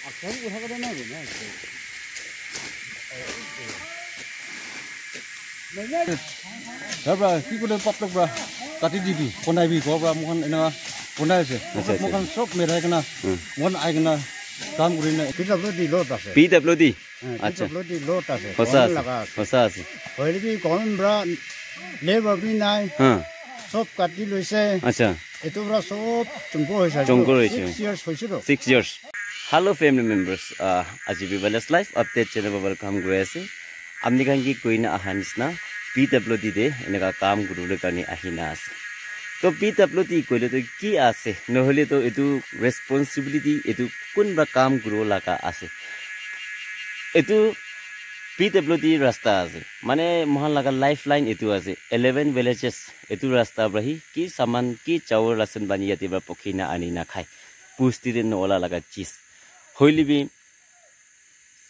Aksan udah kada na guna. Bra, ki ko paplok bra. Kati dibi, konai bi ko bra mukan ina konai se. Mukan sok merai kana. Mon ai kana काम करिना PWD लोट আছে PWD अच्छा PWD लोट আছে होसा আছে হইলি B কোন bra labour B নাই সব কাটি লইছে আচ্ছা এটো ব্রা সব জঙ্গল হইছে 6 years হইছে তো 6 years hello family members আজি বিবালাস লাইফ আপডেট চ্যানেল ওয়েলকাম করে আছে আমনি কান কি কইনা আহানিস না PWD দে এনেকা কাম গুরুলে কানি আহিনা আছে तो PWD কইলে তো কি আছে নহলে তো এটু রেসপন্সিবিলিটি এটু কোনবা কাম গুরু লাগা আছে এটু PWD রাস্তা আছে মানে মহান লাগা লাইফলাইন এটু আছে 11 villages এটু রাস্তা ব্রাহি কি সামান কি চাউল রাশন বানিয়াতে বা পখিনা আনি না খায় পুষ্টিতে নলা লাগা চিজ হইলিবি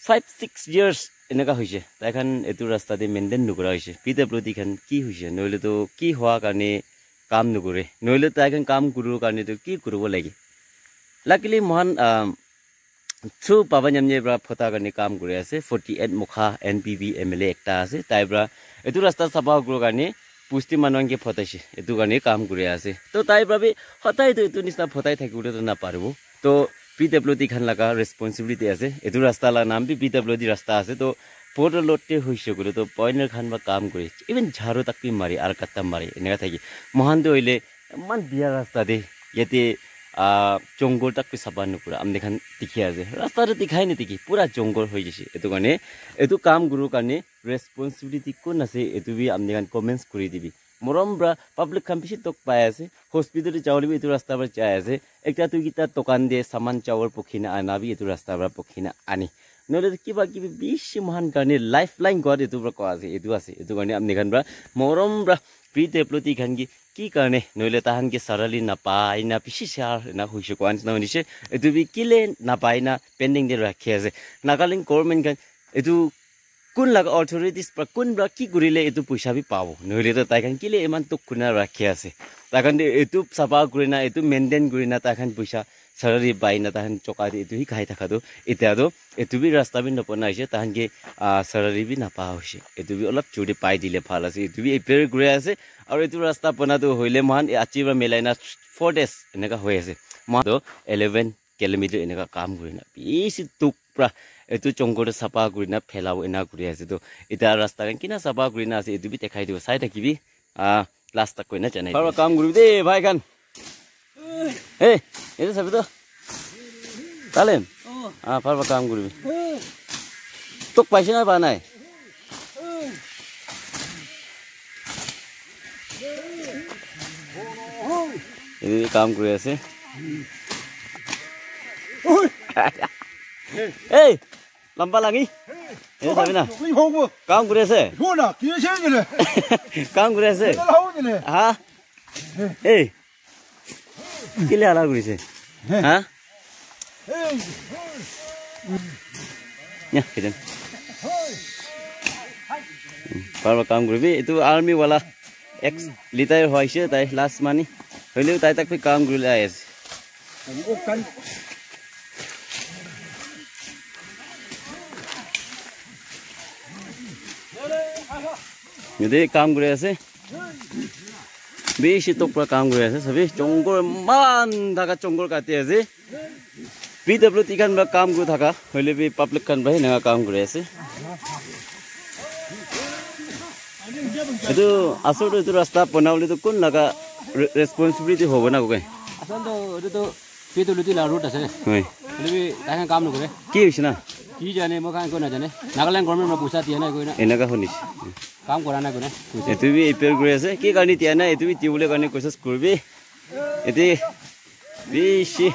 5-6 years এনেকা হইছে তাইখান এটু রাস্তাতে মেইনটেইন নকৰা হইছে PWD খান কি হইছে নহলে তো কি হোৱা কাৰণে काम नगरे नइले ताइकन काम गुरु करने तो की गुरुबो लागि लकीली मोहन थ्रू पावनयमने ब्रा फटा करने काम गुरे আছে 48 मुखा NPV MLA एकटा আছে ताइब्रा एतु रास्ता सभा गुरु करने पुष्टि मानवके फटाइसे एतु करने काम गुरे আছে तो ताइब्रा बे हटाइ तो एतु निस्ता फटाइ থাকিলে তো না পারবো তো PWD খান লাগা রেসপন্সিবিলিটি আছে এতু রাস্তা লা নাম বি PWD রাস্তা আছে তো পোর্ট লটে হইছে গুলো তো পয়নের খান বা কাম করে ইভেন ঝাড়ু তাক পি মারি আর কাত্তা মারি এনেকা থাকি মহান দে হইলে মান বিয়া রাস্তা দে ইয়াতে জঙ্গল তাক পি সাবান পুরা আমনে খান দেখি আছে রাস্তাতে দেখাই নে দেখি পুরা জঙ্গল হই গেছে এতু কানে এতু কাম গুরু কানে রেসপন্সিবিলিটি কোন আছে এতু বি আমনে খান কমেন্টস কৰি দিবি মরম ব্রা পাবলিক খান পিছি তক পাই আছে হসপিটালে চাউলি এতু রাস্তা বার চাই আছে একটা তুই গিতা দোকান দিয়ে সামান চাউল পখিনা আনাবি এতু রাস্তা বার পখিনা আনি নলে কিবা কিবি বেশি মহান কারণে লাইফলাইন গড এতু ব্রা কোয়া আছে এতু কারণে আমনে খান ব্রা মরম ব্রা PWD খান কি কারণে নলে তাহান কে সারালি না পাই না পিছি শেয়ার না হইছে কোয়ান্স না হইছে এতু বি কিলে না পাই না পেন্ডিং দে রাখি আছে নাগাল্যান্ড গভর্নমেন্ট খান এতু কোন লাগা অথরিটিস প্রা কোন ব্রা কি করিলে এতু পয়সা বি পাবো নইলে তো তাইখান কিলে এমান তো কুনা রাখি আছে তাইখান এতু সাফা করি না এতু মেইনটেইন করি না তাইখান পয়সা সারারি বাই না তাহান চকা দি এতু হি খাই থাকা তো এটা তো এতু বি রাস্তা বি নপনাইছে তাহান কে সারারি বি না পা হইছে এতু বি অলপ চুরি পাই দিলে ভাল আছে এতু বি এপের ঘুরে আছে আর এতু রাস্তা পনা তো হইলে মহান আচিবা মেলাইনা 4 days এনেকা হই আছে মহান তো 11 কিলোমিটার এনেকা কাম করি না বেশি টুকরা এতু জঙ্গল সাফা করি না ফেলাও এনা ঘুরে আছে তো এটা রাস্তা কিনা সাফা করি না আছে এতু বি দেখাই দিব চাই থাকিবি ক্লাস তাক কই না জানাই পারবা কাম করিবি দে ভাই খান এই এটা সবই তো তালেম পারবা কাম করিবি তোক পাইছে না বা নাই এই কাম করে আছে এই লম্বা লাগি এই যাবি না কাম করে আছে কাম করে আছে হ্যাঁ এই কিলে আলা কৰিছে হ্যাঁ কিদেন পাৰবা কাম কৰিবি এইটো আৰ্মি वाला এক্স লিটাৰ হৈছে তাই লাষ্ট মানি হইলেও তাই তাক কাম কৰিলে আই আছে যদি কাম কৰি আছে বেশি তো পুরা কাম করে আছে সবই জঙ্গল মান থাকা জঙ্গল কাটি আছে PWD খান বা কাম করে থাকা হইলে বি পাবলিক খান ভাই না কাম করে আছে এটো আসলে এটো রাস্তা বনাবলে তো কোন লাগা রেসপন্সিবিলিটি হবে না কোকে আসলে তো এটো তো PWD লা রুট আছে হয় হইলে বি তাই কাম নকৰে কি হইছে না কি জানে মই কাম কই না জানে নাগাল্যান্ড গভর্নমেন্ট মা পইচা দিয়া নাই কই না এনেকা শুনিছ কাম কৰা নাই কই না এটো বি এপেল কৰি আছে কি কাৰণে দিয়া নাই এটো বি টিউলে কাৰণে কোশিশ কৰবি এতে বেশি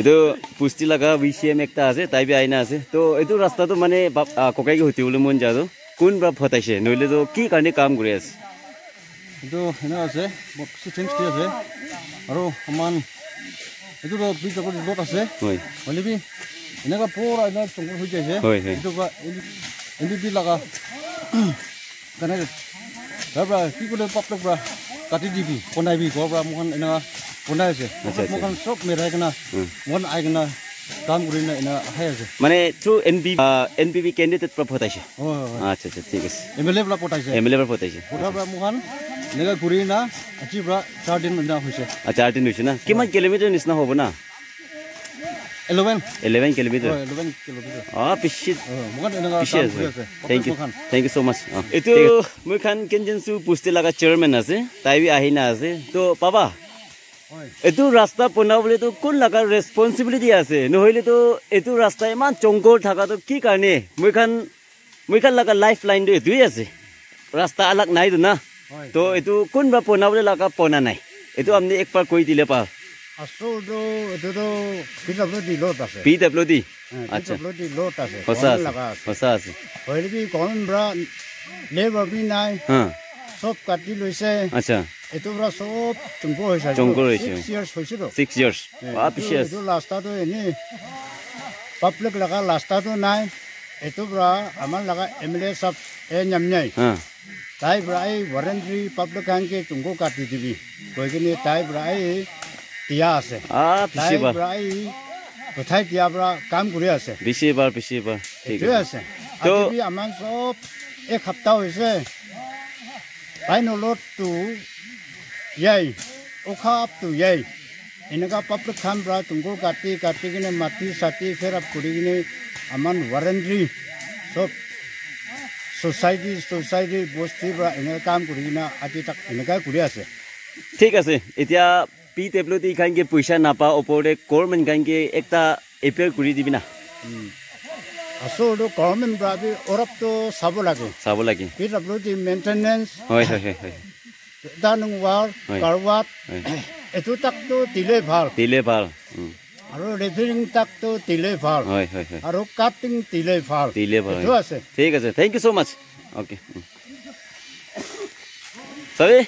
itu pusti laga VCM ekta ase tai bi aina ase to itu rasta to mane kokai ki hoti bole mon jado কোন বা ফটাইছে নইলে তো কি কাৰণে কাম কৰি আছে কিন্তু এনে আছে চিষ্টেম আছে আৰু সমান এইটো পিডব্লিউডি লোট আছে হয় হ'লেবি এনেকুৱা পুৰা এনে জংঘল হৈ যাইছে এইটো পৰা এমবিপি লগা কেনেকৈ তাৰপৰা কি কৰিলে পাব্লিক পৰা কাটি দিবি বনাইবি ঘৰৰ পৰা মোখন এনেকুৱা বনাই আছে মোখন চব মেৰাই কিনা মন আই কিনা কাম কৰি এনে আহে আছে মানে থ্ৰু এনপিপি কেণ্ডিডেট পৰা ফটাইছে আচ্ছা আচ্ছা ঠিক আছে এমএলএ পৰা পঠাইছে এমএলএ পৰা ফটাইছে পঠাৰ পৰা মোখন এনেকৈ ঘূৰি না আজিৰ পৰা 4 দিন এনে হৈছে 4 দিন হৈছে না কিমান কিলোমিটাৰ নিচিনা হ'ব না 11 কিলোমিটাৰ পিছে থেংক ইউ ছ' মাছ এইটো মই খান কেঞ্জেনচু পুষ্টি লগা চেয়াৰমেন আছে তাই বি আহি না আছে তো পাবা এইটো ৰাস্তা বনাবলৈতো কোন লগা ৰেছপনচিবিলিটি আছে নহ'লেতো এইটো ৰাস্তা ইমান জংঘল থকাটো কি কাৰণে মই খান লগা লাইফ লাইনটো এইটোৱে আছে ৰাস্তা আলাগ নাইতো না তো এইটো কোনবা বনাবলৈ লগা বনা নাই এইটো আপুনি একবাৰ কৈ দিলে পাৰ আসলটো এটোতো পিডব্লিউডি লোট আছে পিডব্লিউডি আচ্ছা পিডব্লিউডি লোট আছে সঁচা আছে হইলেবি গভৰ্ণমেণ্ট লেবাৰ বি নাই সব কাটি লৈছে আচ্ছা এটো পৰা সব জংঘল হৈছে 6 ইয়াৰ্স হৈছে তো 6 ইয়াৰ্স পিছে এটো ৰাস্তাটো এনে পাব্লিক লগা ৰাস্তাটো নাই এটো পৰা আমাৰ লগা এমএলএ সব নামনাই তাই প্ৰায় ৱাৰেণ্টি পাব্লিক খানকে জংঘল কাটি দিবি কৈ কিনে তাই প্ৰায় দিয়া আছে পিছে প্ৰায় কোথায় দিয়া পৰা কাম কৰি আছে পিছে ঠিক আছে তো আমাৰ সব এক সপ্তাহ হৈছে ফাইনেলত তো ইয়াই ওখাপ তো ইয়াই এনেকা পাব্লিক খান পৰা জংঘল কাটি কিনে মাটি চাটি ফেৰাপ কৰি কিনে আমাৰ ৱাৰেণ্টি সব সোসাইটি বস্তিৰ পৰা এনেকা কাম কৰি কিনে আজি তাক এনেকা কৰি আছে ঠিক আছে এতিয়া পিডব্লিউডি খানকে পইচা নাপা ওপৰতে গভৰ্ণমেণ্ট খানকে একটা এপিয়াৰ কৰি দিবি না আসলটো গভৰ্ণমেণ্ট পৰা অলপতো চাব লাগে পিডব্লিউডি মেইনটেনেন্স হয় দানৱাৰ কাৰৱাত এটো তাকতো দিলে ভাল আৰু ৰেফাৰিং তাকতো দিলে ভাল আৰু কাটিং দিলে ভাল এটো আছে ঠিক আছে thank you so' much okay সবে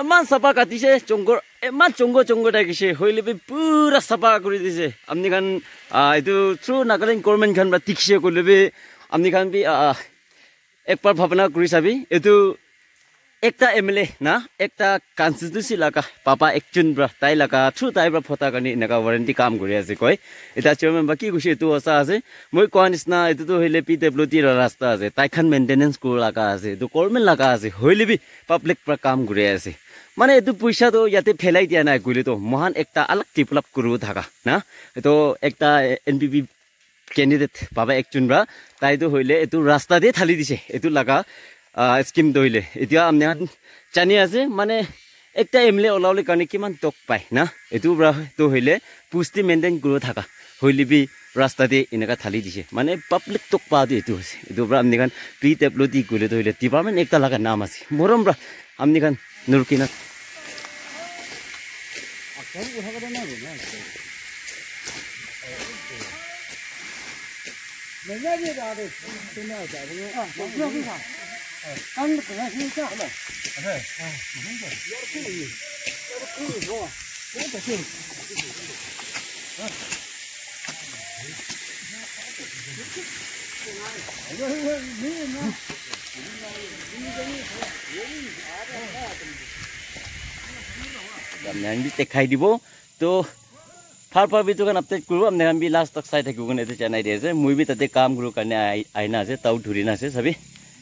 ইমান চাফা কাটিছে জংঘল ইমান জংঘল থাকিছে হইলেবি পুৰা চাফা কৰি দিছে আপুনি খান এইটো থ্ৰু নাগালেণ্ড গভৰ্ণমেণ্ট খান বা টিকছে কৰিলেবি আপুনি খান বি একবাৰ ভাৱনা কৰি চাবি এইটো একটা এমএলএ না একটা কনষ্টিটিউচি লগা পাপা একজন পৰা তাই লগা থ্ৰু তাইৰ পৰা ফটা কাৰণে এনেকুৱা ৱাৰেণ্টি কাম কৰি আছে কয় এতিয়া চেয়াৰমেন বা কি কৈছে এইটো সঁচা আছে মই কোৱা নিচিনা এইটোতো হ'লে পিডব্লিউডিৰ ৰাস্তা আছে তাইখন মেইনটেনেন্স কৰিব লগা আছে এইটো গভৰ্ণমেণ্ট লগা আছে হ'লেবি পাব্লিক পৰা কাম কৰি আছে মানে এইটো পইচাটো ইয়াতে ফেলাই দিয়া নাই গ'লেতো মহান একটা আলাগ ডেভেলপ কৰিব থাকা না এইটো একটা এনপিপি কেণ্ডিডেট পাবা একজন পৰা তাইতো হ'লে এইটো ৰাস্তাতে ঢালি দিছে এইটো লগা স্কিম দইলে এতিয়া আপনি জানি আছে মানে একটা এমএলএ ওলাবলৈ কাৰণে কিমান টক পায় না এইটো তো হইলে পুষ্টি মেইনটেইন কৰি থাকা হইলিবি ৰাস্তাতে এনেকা ঢালি দিছে মানে পাব্লিক টক পাওয়া এইটো হৈছে এইটো আপনি খান পিডব্লিউডি গ'লে হইলে ডিপাৰ্টমেণ্ট একটা লগা নাম আছে মৰম আপনি খান নুৰকিনা দেখাই দিব তো ফাৰ ভিডিঅ'খন আপডেট কৰোঁ আপুনি বি লাষ্ট তক চাই থাকিব কাৰণে এইটো জনাই দিয়ে যে মই বি তাতে কাম কৰোঁ কাৰণে আইনা আছে তাও ধৰি নাছে চাবি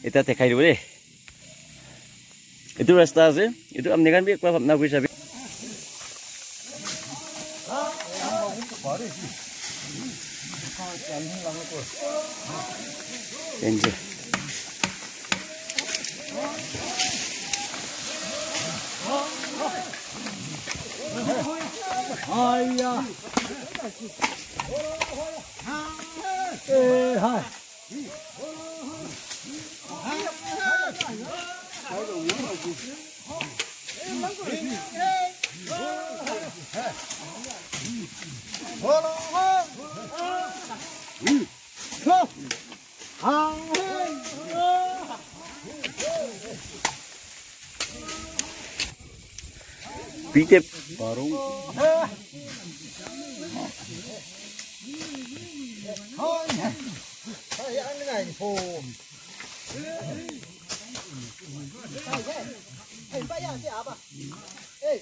এতিয়া দেখাই দিব দেই এইটো ৰাস্তা আছে এইটো আপুনি বি একবাৰ ভাৱনা কৰি চাবি Pite Parung. Hey,